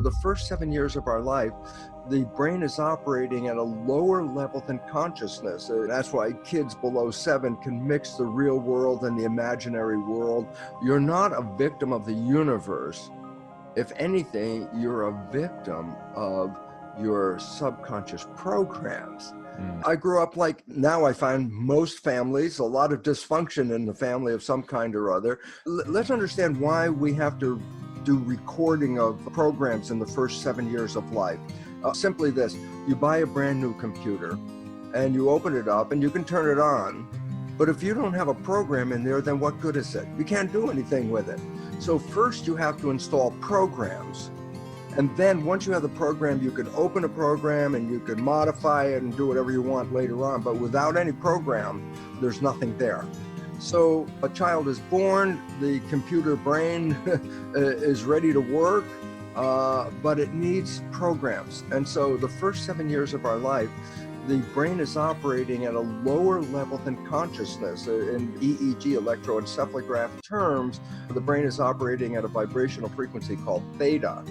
The first 7 years of our life, the brain is operating at a lower level than consciousness. That's why kids below 7 can mix the real world and the imaginary world. You're not a victim of the universe. If anything, you're a victim of your subconscious programs. I grew up like now I find most families, a lot of dysfunction in the family of some kind or other. Let's understand why we have to do recording of programs in the first 7 years of life. Simply this, you buy a brand new computer and you open it up and you can turn it on. But if you don't have a program in there, then what good is it? You can't do anything with it. So first you have to install programs. And then once you have the program, you can open a program and you can modify it and do whatever you want later on. But without any program, there's nothing there. So a child is born, the computer brain is ready to work, but it needs programs. And so the first 7 years of our life, the brain is operating at a lower level than consciousness. In EEG, electroencephalograph terms, the brain is operating at a vibrational frequency called theta.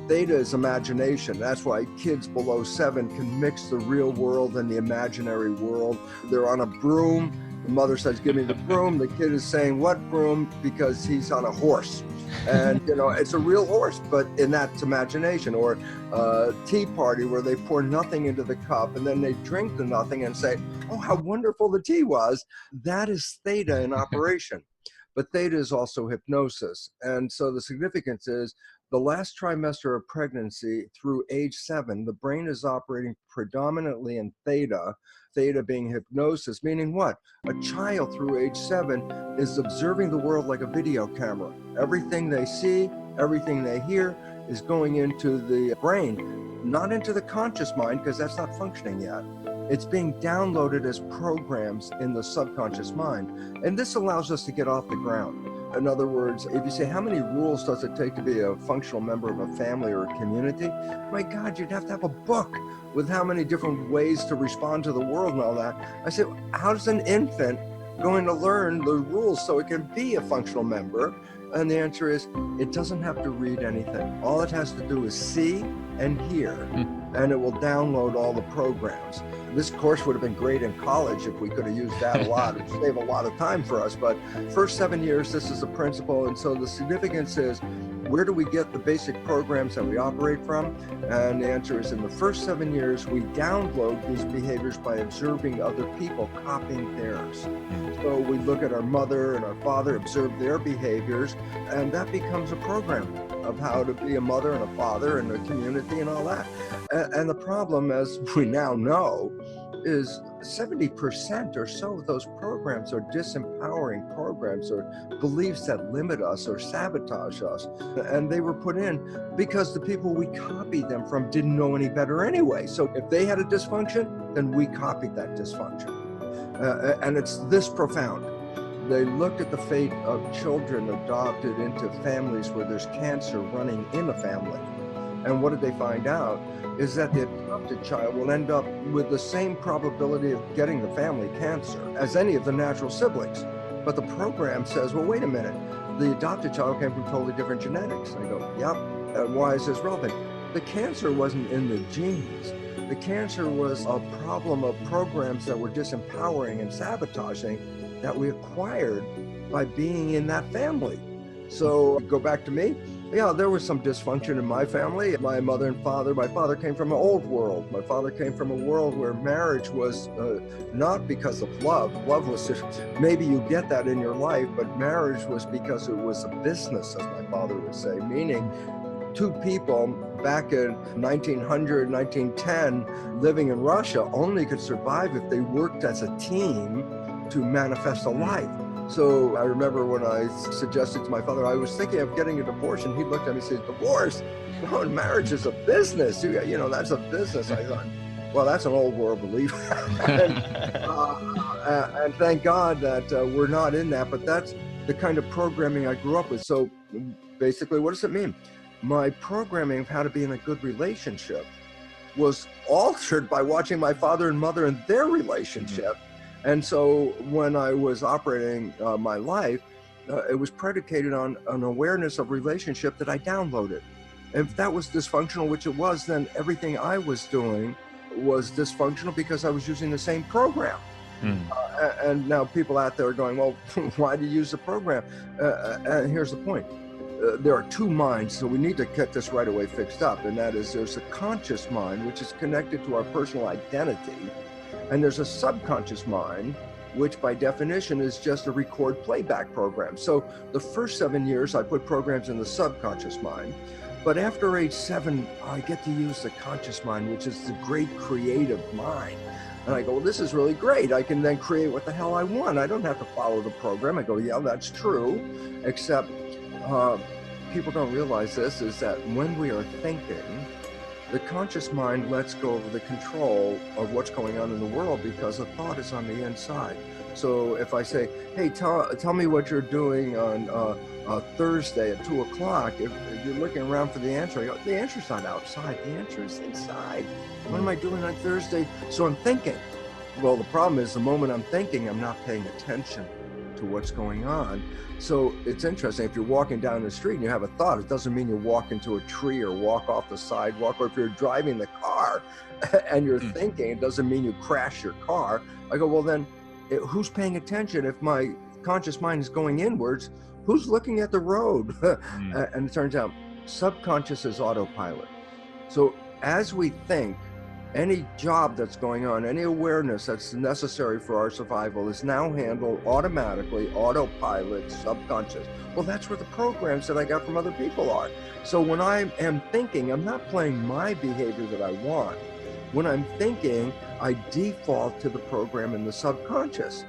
Theta is imagination. That's why kids below 7 can mix the real world and the imaginary world. They're on a broom. The mother says, "Give me the broom." The kid is saying, "What broom?" Because he's on a horse. And, it's a real horse, but in that's imagination. Or a tea party where they pour nothing into the cup and then they drink the nothing and say, "Oh, how wonderful the tea was." That is theta in operation. But theta is also hypnosis. And so the significance is the last trimester of pregnancy through age 7, the brain is operating predominantly in theta, theta being hypnosis, meaning what? A child through age 7 is observing the world like a video camera. Everything they see, everything they hear is going into the brain, not into the conscious mind, because that's not functioning yet. It's being downloaded as programs in the subconscious mind. And this allows us to get off the ground. In other words, if you say, how many rules does it take to be a functional member of a family or a community? My God, you'd have to have a book with how many different ways to respond to the world and all that. I said, how's an infant going to learn the rules so it can be a functional member? And the answer is, it doesn't have to read anything. All it has to do is see and hear, and it will download all the programs. This course would have been great in college if we could have used that a lot. It would save a lot of time for us. But first 7 years, this is the principle. And so the significance is, where do we get the basic programs that we operate from? And the answer is, in the first 7 years, we download these behaviors by observing other people copying theirs. So we look at our mother and our father, observe their behaviors, and that becomes a program of how to be a mother and a father and a community and all that. And the problem, as we now know, is 70% or so of those programs are disempowering programs or beliefs that limit us or sabotage us. And they were put in because the people we copied them from didn't know any better anyway. So if they had a dysfunction, then we copied that dysfunction. And it's this profound. They looked at the fate of children adopted into families where there's cancer running in a family. And what did they find out? Is that the adopted child will end up with the same probability of getting the family cancer as any of the natural siblings. But the program says, well, wait a minute, the adopted child came from totally different genetics. I go, yep, and why is this relevant? The cancer wasn't in the genes. The cancer was a problem of programs that were disempowering and sabotaging that we acquired by being in that family. So go back to me. Yeah, there was some dysfunction in my family. My mother and father, my father came from an old world. My father came from a world where marriage was not because of love. Love was just, maybe you get that in your life, but marriage was because it was a business, as my father would say, meaning two people back in 1900, 1910, living in Russia only could survive if they worked as a team to manifest a life. So I remember when I suggested to my father, I was thinking of getting a divorce, and he looked at me and said, divorce? No, marriage is a business. You know, that's a business. I thought, well, that's an old world belief. and thank God that we're not in that, but that's the kind of programming I grew up with. So basically, what does it mean? My programming of how to be in a good relationship was altered by watching my father and mother and their relationship. And so when I was operating my life, it was predicated on an awareness of relationship that I downloaded. If that was dysfunctional, which it was, then everything I was doing was dysfunctional because I was using the same program. And now people out there are going, well, why do you use the program? And here's the point. There are two minds, so we need to get this right away fixed up. And that is, there's a conscious mind, which is connected to our personal identity. And there's a subconscious mind, which by definition is just a record playback program. So the first 7 years, I put programs in the subconscious mind. But after age 7, I get to use the conscious mind, which is the great creative mind. And I go, well, this is really great. I can then create what the hell I want. I don't have to follow the program. I go, yeah, that's true. Except people don't realize this, is that when we are thinking, the conscious mind lets go of the control of what's going on in the world because the thought is on the inside. So if I say, hey, tell me what you're doing on Thursday at 2 o'clock, if you're looking around for the answer, I go, the answer's not outside, the answer is inside. What am I doing on Thursday? So I'm thinking. Well, the problem is the moment I'm thinking, I'm not paying attention to what's going on. So it's interesting, if you're walking down the street and you have a thought, it doesn't mean you walk into a tree or walk off the sidewalk, or if you're driving the car and you're thinking, it doesn't mean you crash your car. I go, well then, who's paying attention? If my conscious mind is going inwards, who's looking at the road? And it turns out subconscious is autopilot. So as we think, any job that's going on, any awareness that's necessary for our survival is now handled automatically, autopilot, subconscious. Well, that's where the programs that I got from other people are. So when I am thinking, I'm not playing my behavior that I want. When I'm thinking, I default to the program in the subconscious.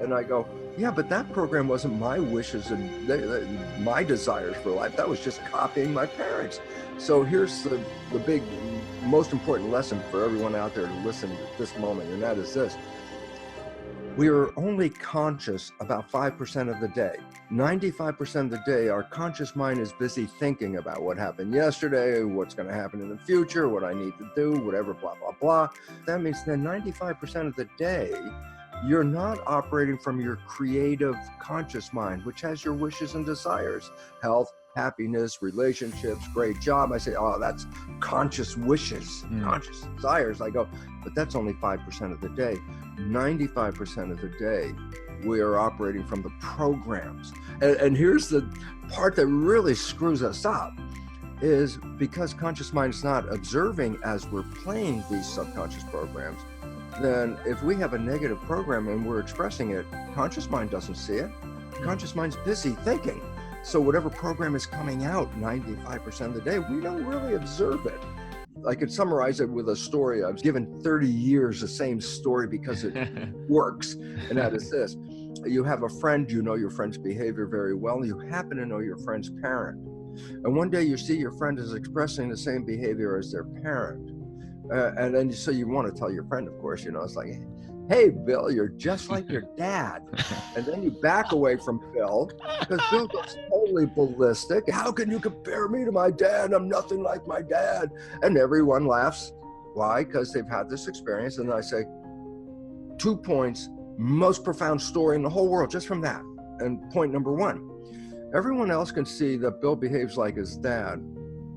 And I go, yeah, but that program wasn't my wishes and my desires for life. That was just copying my parents. So here's the big, most important lesson for everyone out there to listen at this moment, and that is this. We are only conscious about 5% of the day. 95% of the day, our conscious mind is busy thinking about what happened yesterday, what's going to happen in the future, what I need to do, whatever, blah, blah, blah. That means that 95% of the day, you're not operating from your creative conscious mind, which has your wishes and desires, health, happiness, relationships, great job. I say, oh, that's conscious wishes, conscious desires. I go, but that's only 5% of the day. 95% of the day, we are operating from the programs. And here's the part that really screws us up, is because conscious mind is not observing as we're playing these subconscious programs, then if we have a negative program and we're expressing it, conscious mind doesn't see it. Conscious mind's busy thinking. So whatever program is coming out 95% of the day, we don't really observe it. I could summarize it with a story. I was given 30 years the same story because it works. And that is this. You have a friend, you know your friend's behavior very well. You happen to know your friend's parent. And one day you see your friend is expressing the same behavior as their parent. And then so you want to tell your friend, of course, it's like, hey, Bill, you're just like your dad. And then you back away from Bill because Bill goes totally ballistic. How can you compare me to my dad? I'm nothing like my dad. And everyone laughs. Why? Because they've had this experience. And I say, 2 points, most profound story in the whole world, just from that. And point number 1, everyone else can see that Bill behaves like his dad.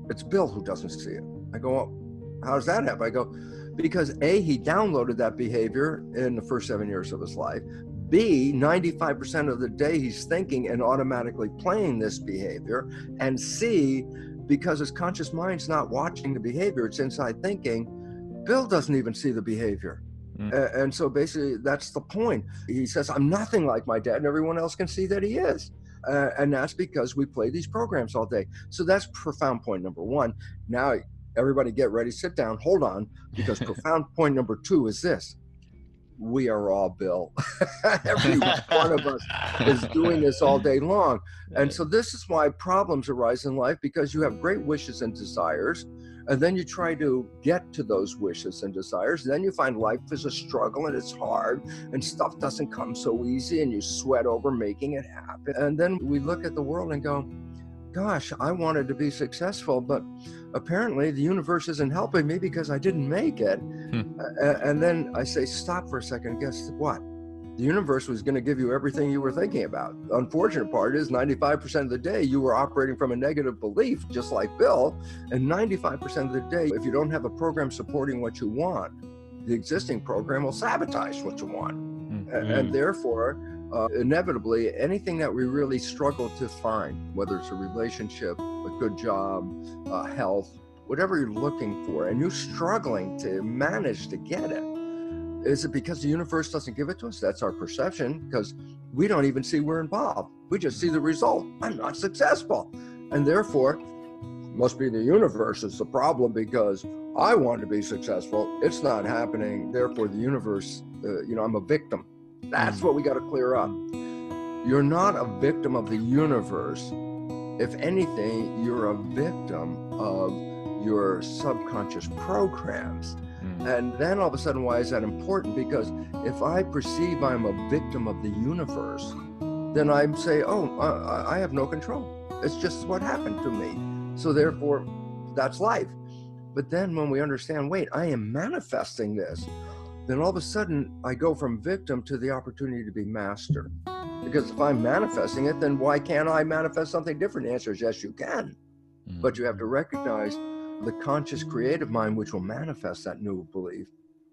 It's Bill who doesn't see it. I go, well, how does that happen? I go, because A, he downloaded that behavior in the first 7 years of his life. B, 95% of the day he's thinking and automatically playing this behavior. And C, because his conscious mind's not watching the behavior, it's inside thinking, Bill doesn't even see the behavior. And so basically that's the point. He says, I'm nothing like my dad, and everyone else can see that he is. And that's because we play these programs all day. So that's profound point number 1. Now, everybody get ready, sit down, hold on, because profound point number 2 is this. We are all Bill. Every one of us is doing this all day long. And so this is why problems arise in life, because you have great wishes and desires, and then you try to get to those wishes and desires, and then you find life is a struggle and it's hard and stuff doesn't come so easy and you sweat over making it happen. And then we look at the world and go, gosh, I wanted to be successful, but apparently the universe isn't helping me because I didn't make it. And then I say, stop for a second. Guess what? the universe was going to give you everything you were thinking about. The unfortunate part is 95% of the day you were operating from a negative belief, just like Bill, and 95% of the day, if you don't have a program supporting what you want, the existing program will sabotage what you want. And therefore, inevitably, anything that we really struggle to find, whether it's a relationship, a good job, health, whatever you're looking for, and you're struggling to manage to get it, is it because the universe doesn't give it to us? That's our perception, because we don't even see we're involved. We just see the result. I'm not successful. And therefore, must be the universe is the problem, because I want to be successful. It's not happening. Therefore, the universe, I'm a victim. That's what we got to clear up. You're not a victim of the universe. If anything, you're a victim of your subconscious programs. And then all of a sudden, why is that important? Because if I perceive I'm a victim of the universe, then I say, I have no control. It's just what happened to me. So therefore, that's life. But then when we understand, wait, I am manifesting this, then all of a sudden I go from victim to the opportunity to be master. Because if I'm manifesting it, then why can't I manifest something different? The answer is yes, you can. But you have to recognize the conscious creative mind, which will manifest that new belief,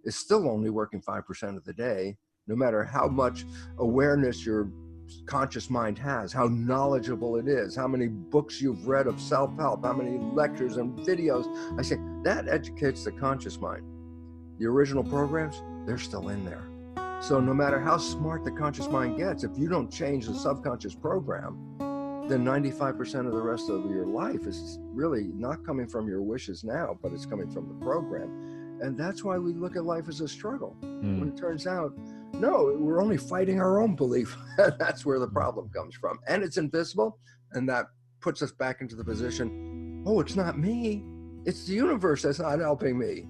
is still only working 5% of the day, no matter how much awareness your conscious mind has, how knowledgeable it is, how many books you've read of self-help, how many lectures and videos. I say that educates the conscious mind. The original programs, they're still in there. So no matter how smart the conscious mind gets, if you don't change the subconscious program, then 95% of the rest of your life is really not coming from your wishes now, but it's coming from the program. And that's why we look at life as a struggle. When it turns out, no, we're only fighting our own belief. That's where the problem comes from. And it's invisible. And that puts us back into the position, it's not me. It's the universe that's not helping me.